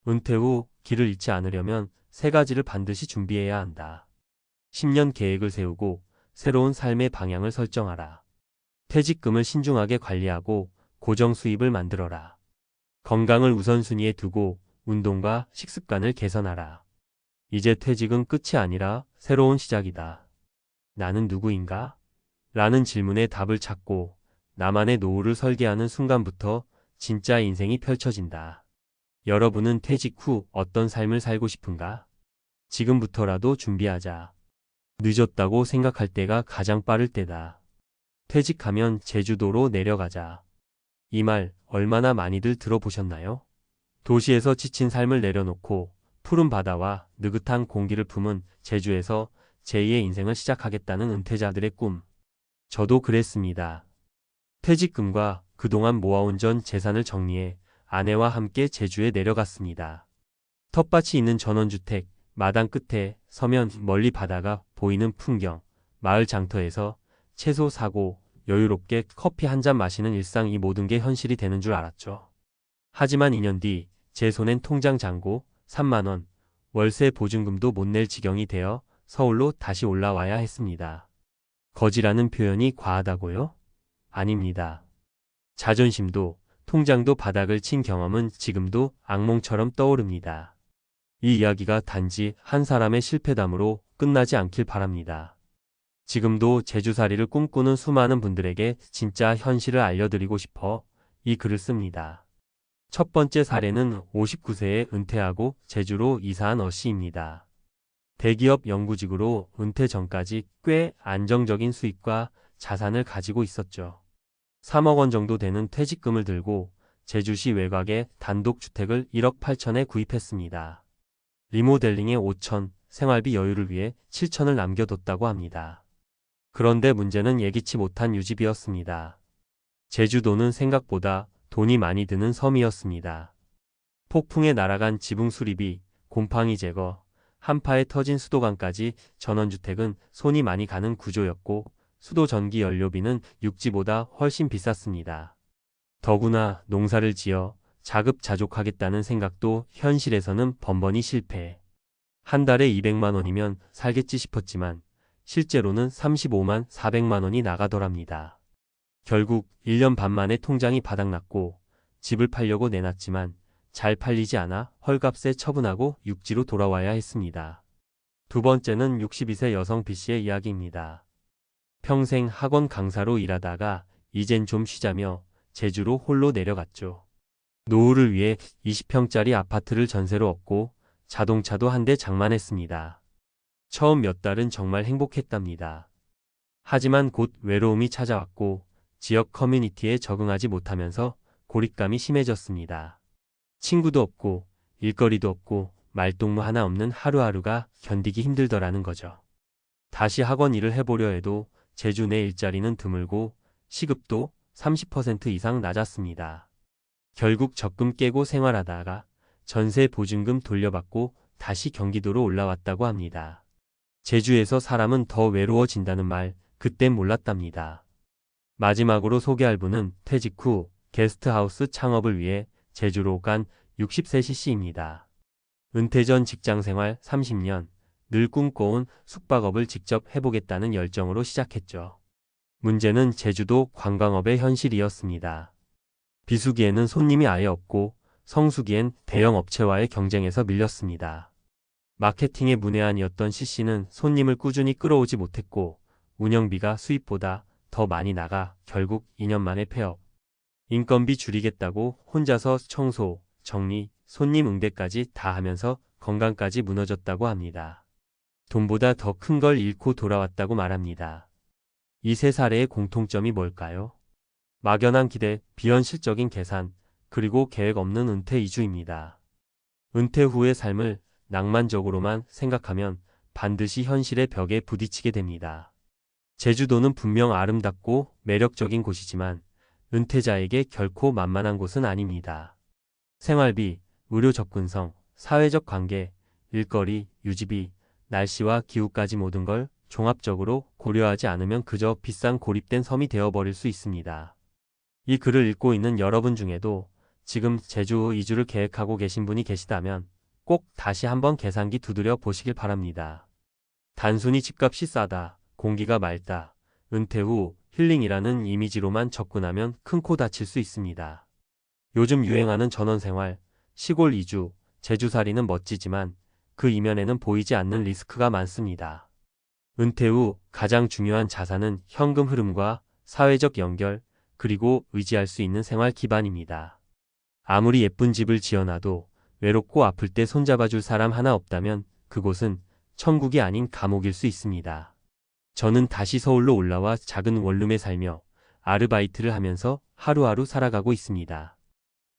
은퇴 후 길을 잃지 않으려면 3가지를 반드시 준비해야 한다. 10년 계획을 세우고 새로운 삶의 방향을 설정하라. 퇴직금을 신중하게 관리하고 고정 수입을 만들어라. 건강을 우선순위에 두고 운동과 식습관을 개선하라. 이제 퇴직은 끝이 아니라 새로운 시작이다. 나는 누구인가? 라는 질문에 답을 찾고 나만의 노후를 설계하는 순간부터 진짜 인생이 펼쳐진다. 여러분은 퇴직 후 어떤 삶을 살고 싶은가? 지금부터라도 준비하자. 늦었다고 생각할 때가 가장 빠를 때다. 퇴직하면 제주도로 내려가자. 이 말 얼마나 많이들 들어보셨나요? 도시에서 지친 삶을 내려놓고 푸른 바다와 느긋한 공기를 품은 제주에서 제2의 인생을 시작하겠다는 은퇴자들의 꿈. 저도 그랬습니다. 퇴직금과 그동안 모아온 전 재산을 정리해 아내와 함께 제주에 내려갔습니다. 텃밭이 있는 전원주택, 마당 끝에 서면 멀리 바다가 보이는 풍경, 마을 장터에서 채소 사고 여유롭게 커피 한 잔 마시는 일상, 이 모든 게 현실이 되는 줄 알았죠. 하지만 2년 뒤 제 손엔 통장 잔고 3만 원, 월세 보증금도 못 낼 지경이 되어 서울로 다시 올라와야 했습니다. 거지라는 표현이 과하다고요? 아닙니다. 자존심도 통장도 바닥을 친 경험은 지금도 악몽처럼 떠오릅니다. 이 이야기가 단지 한 사람의 실패담으로 끝나지 않길 바랍니다. 지금도 제주살이를 꿈꾸는 수많은 분들에게 진짜 현실을 알려드리고 싶어 이 글을 씁니다. 첫 번째 사례는 59세에 은퇴하고 제주로 이사한 어씨입니다. 대기업 연구직으로 은퇴 전까지 꽤 안정적인 수입과 자산을 가지고 있었죠. 3억 원 정도 되는 퇴직금을 들고 제주시 외곽에 단독주택을 1억 8천에 구입했습니다. 리모델링에 5천, 생활비 여유를 위해 7천을 남겨뒀다고 합니다. 그런데 문제는 예기치 못한 유지비였습니다. 제주도는 생각보다 돈이 많이 드는 섬이었습니다. 폭풍에 날아간 지붕 수리비, 곰팡이 제거, 한파에 터진 수도관까지 전원주택은 손이 많이 가는 구조였고 수도 전기 연료비는 육지보다 훨씬 비쌌습니다. 더구나 농사를 지어 자급자족하겠다는 생각도 현실에서는 번번이 실패. 한 달에 200만 원이면 살겠지 싶었지만 실제로는 35만 400만 원이 나가더랍니다. 결국 1년 반 만에 통장이 바닥났고 집을 팔려고 내놨지만 잘 팔리지 않아 헐값에 처분하고 육지로 돌아와야 했습니다. 두 번째는 62세 여성 B씨의 이야기입니다. 평생 학원 강사로 일하다가 이젠 좀 쉬자며 제주로 홀로 내려갔죠. 노후를 위해 20평짜리 아파트를 전세로 얻고 자동차도 한 대 장만했습니다. 처음 몇 달은 정말 행복했답니다. 하지만 곧 외로움이 찾아왔고 지역 커뮤니티에 적응하지 못하면서 고립감이 심해졌습니다. 친구도 없고 일거리도 없고 말동무 하나 없는 하루하루가 견디기 힘들더라는 거죠. 다시 학원 일을 해보려 해도 제주 내 일자리는 드물고 시급도 30% 이상 낮았습니다. 결국 적금 깨고 생활하다가 전세 보증금 돌려받고 다시 경기도로 올라왔다고 합니다. 제주에서 사람은 더 외로워진다는 말 그땐 몰랐답니다. 마지막으로 소개할 분은 퇴직 후 게스트하우스 창업을 위해 제주로 간 60세 C씨입니다. 은퇴 전 직장생활 30년, 늘 꿈꿔온 숙박업을 직접 해보겠다는 열정으로 시작했죠. 문제는 제주도 관광업의 현실이었습니다. 비수기에는 손님이 아예 없고 성수기엔 대형 업체와의 경쟁에서 밀렸습니다. 마케팅에 문외한이었던 C씨는 손님을 꾸준히 끌어오지 못했고 운영비가 수입보다 더 많이 나가 결국 2년 만에 폐업. 인건비 줄이겠다고 혼자서 청소, 정리, 손님 응대까지 다 하면서 건강까지 무너졌다고 합니다. 돈보다 더 큰 걸 잃고 돌아왔다고 말합니다. 이 세 사례의 공통점이 뭘까요? 막연한 기대, 비현실적인 계산, 그리고 계획 없는 은퇴 이주입니다. 은퇴 후의 삶을 낭만적으로만 생각하면 반드시 현실의 벽에 부딪히게 됩니다. 제주도는 분명 아름답고 매력적인 곳이지만 은퇴자에게 결코 만만한 곳은 아닙니다. 생활비, 의료 접근성, 사회적 관계, 일거리, 유지비, 날씨와 기후까지 모든 걸 종합적으로 고려하지 않으면 그저 비싼 고립된 섬이 되어버릴 수 있습니다. 이 글을 읽고 있는 여러분 중에도 지금 제주 이주를 계획하고 계신 분이 계시다면 꼭 다시 한번 계산기 두드려 보시길 바랍니다. 단순히 집값이 싸다, 공기가 맑다, 은퇴 후 힐링이라는 이미지로만 접근하면 큰 코 다칠 수 있습니다. 요즘 유행하는 전원생활, 시골 이주, 제주살이는 멋지지만 그 이면에는 보이지 않는 리스크가 많습니다. 은퇴 후 가장 중요한 자산은 현금 흐름과 사회적 연결, 그리고 의지할 수 있는 생활 기반입니다. 아무리 예쁜 집을 지어놔도 외롭고 아플 때 손잡아줄 사람 하나 없다면 그곳은 천국이 아닌 감옥일 수 있습니다. 저는 다시 서울로 올라와 작은 원룸에 살며 아르바이트를 하면서 하루하루 살아가고 있습니다.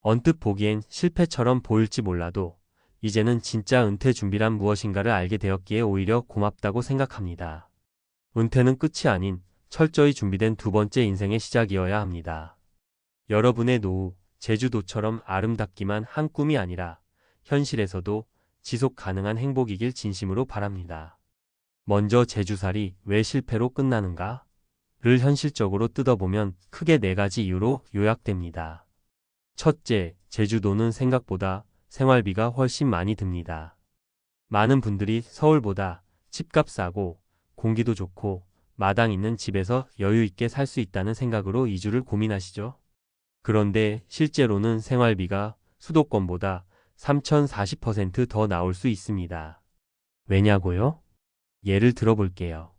언뜻 보기엔 실패처럼 보일지 몰라도 이제는 진짜 은퇴 준비란 무엇인가를 알게 되었기에 오히려 고맙다고 생각합니다. 은퇴는 끝이 아닌 철저히 준비된 두 번째 인생의 시작이어야 합니다. 여러분의 노후, 제주도처럼 아름답기만 한 꿈이 아니라 현실에서도 지속 가능한 행복이길 진심으로 바랍니다. 먼저 제주살이 왜 실패로 끝나는가? 를 현실적으로 뜯어보면 크게 4가지 이유로 요약됩니다. 첫째, 제주도는 생각보다 생활비가 훨씬 많이 듭니다. 많은 분들이 서울보다 집값 싸고 공기도 좋고 마당 있는 집에서 여유 있게 살 수 있다는 생각으로 이주를 고민하시죠. 그런데 실제로는 생활비가 수도권보다 3,040% 더 나올 수 있습니다. 왜냐고요? 예를 들어볼게요.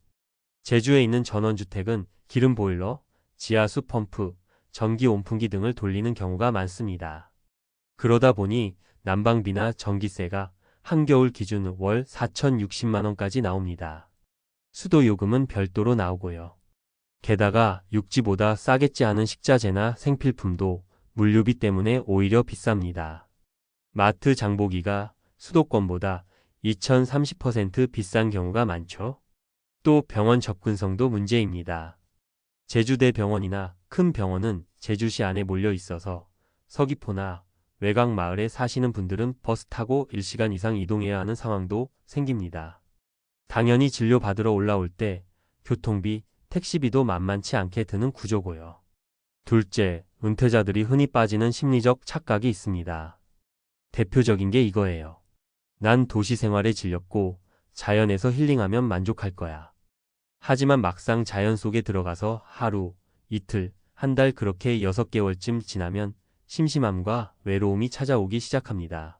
제주에 있는 전원주택은 기름 보일러, 지하수 펌프, 전기 온풍기 등을 돌리는 경우가 많습니다. 그러다 보니 난방비나 전기세가 한겨울 기준 월 4,060만 원까지 나옵니다. 수도 요금은 별도로 나오고요. 게다가 육지보다 싸겠지 하는 식자재나 생필품도 물류비 때문에 오히려 비쌉니다. 마트 장보기가 수도권보다 2030% 비싼 경우가 많죠. 또 병원 접근성도 문제입니다. 제주대병원이나 큰 병원은 제주시 안에 몰려 있어서 서귀포나 외곽 마을에 사시는 분들은 버스 타고 1시간 이상 이동해야 하는 상황도 생깁니다. 당연히 진료 받으러 올라올 때 교통비, 택시비도 만만치 않게 드는 구조고요. 둘째, 은퇴자들이 흔히 빠지는 심리적 착각이 있습니다. 대표적인 게 이거예요. 난 도시 생활에 질렸고 자연에서 힐링하면 만족할 거야. 하지만 막상 자연 속에 들어가서 하루, 이틀, 한 달 그렇게 6개월쯤 지나면 심심함과 외로움이 찾아오기 시작합니다.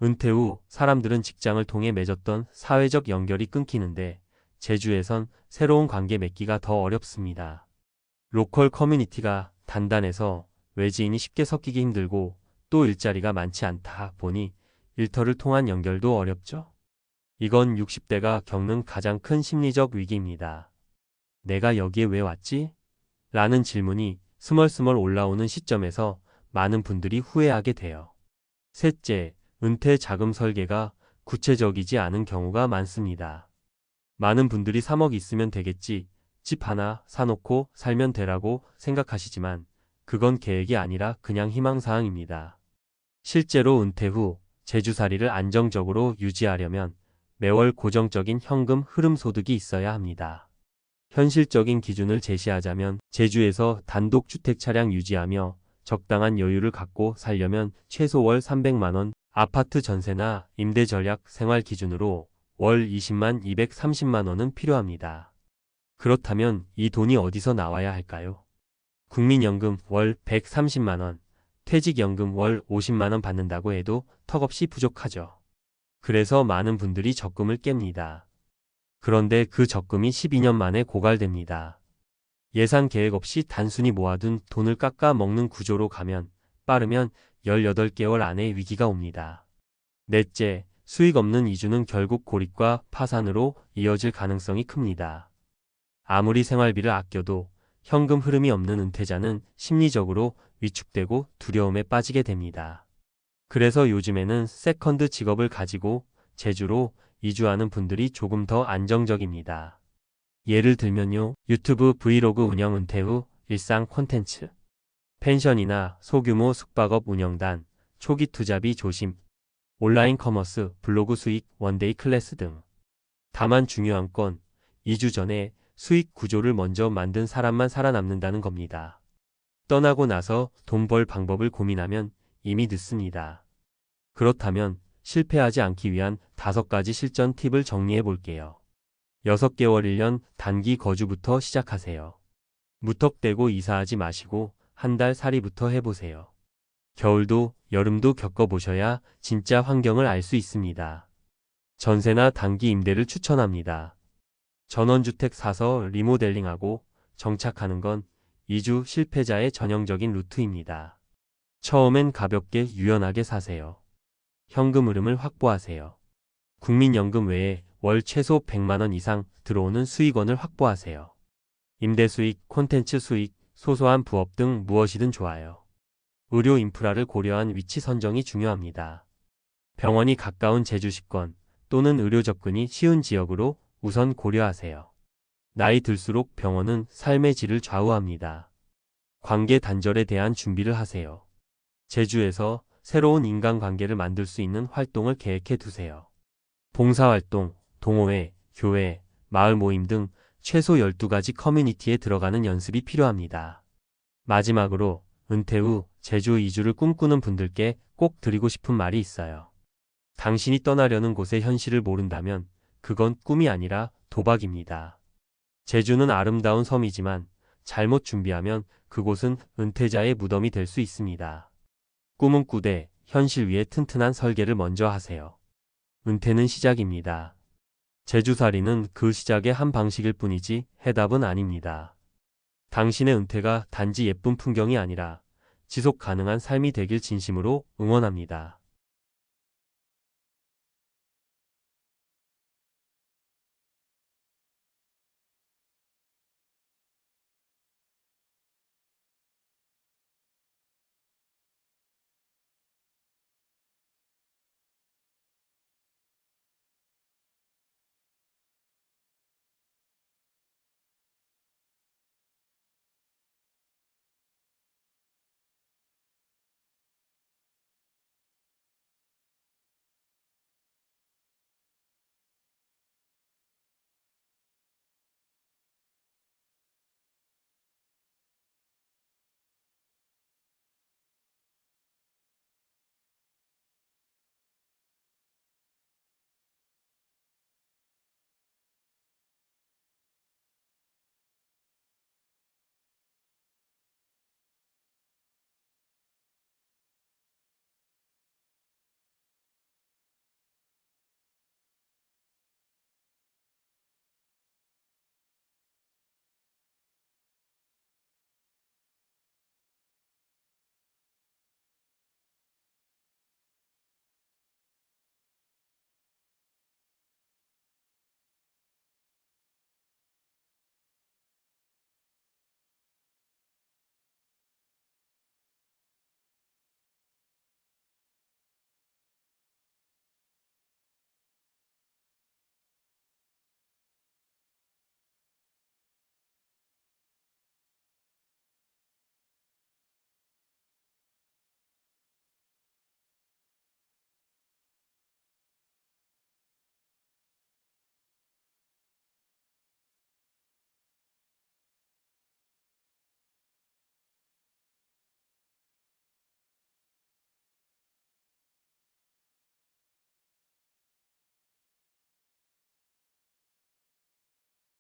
은퇴 후 사람들은 직장을 통해 맺었던 사회적 연결이 끊기는데 제주에선 새로운 관계 맺기가 더 어렵습니다. 로컬 커뮤니티가 단단해서 외지인이 쉽게 섞이기 힘들고 또 일자리가 많지 않다 보니 일터를 통한 연결도 어렵죠. 이건 60대가 겪는 가장 큰 심리적 위기입니다. 내가 여기에 왜 왔지? 라는 질문이 스멀스멀 올라오는 시점에서 많은 분들이 후회하게 돼요. 셋째, 은퇴 자금 설계가 구체적이지 않은 경우가 많습니다. 많은 분들이 3억 있으면 되겠지, 집 하나 사놓고 살면 되라고 생각하시지만 그건 계획이 아니라 그냥 희망사항입니다. 실제로 은퇴 후 제주살이를 안정적으로 유지하려면 매월 고정적인 현금 흐름 소득이 있어야 합니다. 현실적인 기준을 제시하자면 제주에서 단독주택 차량 유지하며 적당한 여유를 갖고 살려면 최소 월 300만 원, 아파트 전세나 임대 전략 생활 기준으로 월 20만 230만 원은 필요합니다. 그렇다면 이 돈이 어디서 나와야 할까요? 국민연금 월 130만 원, 퇴직연금 월 50만 원 받는다고 해도 턱없이 부족하죠. 그래서 많은 분들이 적금을 깹니다. 그런데 그 적금이 12년 만에 고갈됩니다. 예산 계획 없이 단순히 모아둔 돈을 깎아 먹는 구조로 가면 빠르면 18개월 안에 위기가 옵니다. 넷째, 수익 없는 이주는 결국 고립과 파산으로 이어질 가능성이 큽니다. 아무리 생활비를 아껴도 현금 흐름이 없는 은퇴자는 심리적으로 위축되고 두려움에 빠지게 됩니다. 그래서 요즘에는 세컨드 직업을 가지고 제주로 이주하는 분들이 조금 더 안정적입니다. 예를 들면요, 유튜브 브이로그 운영 은퇴 후 일상 콘텐츠, 펜션이나 소규모 숙박업 운영단, 초기 투자비 조심, 온라인 커머스, 블로그 수익, 원데이 클래스 등. 다만 중요한 건 이주 전에 수익 구조를 먼저 만든 사람만 살아남는다는 겁니다. 떠나고 나서 돈 벌 방법을 고민하면 이미 늦습니다. 그렇다면 실패하지 않기 위한 5가지 실전 팁을 정리해 볼게요. 6개월 1년 단기 거주부터 시작하세요. 무턱대고 이사하지 마시고 한 달 살이부터 해보세요. 겨울도 여름도 겪어보셔야 진짜 환경을 알 수 있습니다. 전세나 단기 임대를 추천합니다. 전원주택 사서 리모델링하고 정착하는 건 이주 실패자의 전형적인 루트입니다. 처음엔 가볍게 유연하게 사세요. 현금 흐름을 확보하세요. 국민연금 외에 월 최소 100만 원 이상 들어오는 수익원을 확보하세요. 임대 수익, 콘텐츠 수익, 소소한 부업 등 무엇이든 좋아요. 의료 인프라를 고려한 위치 선정이 중요합니다. 병원이 가까운 제주시권 또는 의료 접근이 쉬운 지역으로 우선 고려하세요. 나이 들수록 병원은 삶의 질을 좌우합니다. 관계 단절에 대한 준비를 하세요. 제주에서 새로운 인간관계를 만들 수 있는 활동을 계획해 두세요. 봉사활동, 동호회, 교회, 마을 모임 등 최소 12가지 커뮤니티에 들어가는 연습이 필요합니다. 마지막으로 은퇴 후 제주 이주를 꿈꾸는 분들께 꼭 드리고 싶은 말이 있어요. 당신이 떠나려는 곳의 현실을 모른다면 그건 꿈이 아니라 도박입니다. 제주는 아름다운 섬이지만 잘못 준비하면 그곳은 은퇴자의 무덤이 될 수 있습니다. 꿈은 꾸되 현실 위에 튼튼한 설계를 먼저 하세요. 은퇴는 시작입니다. 제주살이는 그 시작의 한 방식일 뿐이지 해답은 아닙니다. 당신의 은퇴가 단지 예쁜 풍경이 아니라 지속 가능한 삶이 되길 진심으로 응원합니다.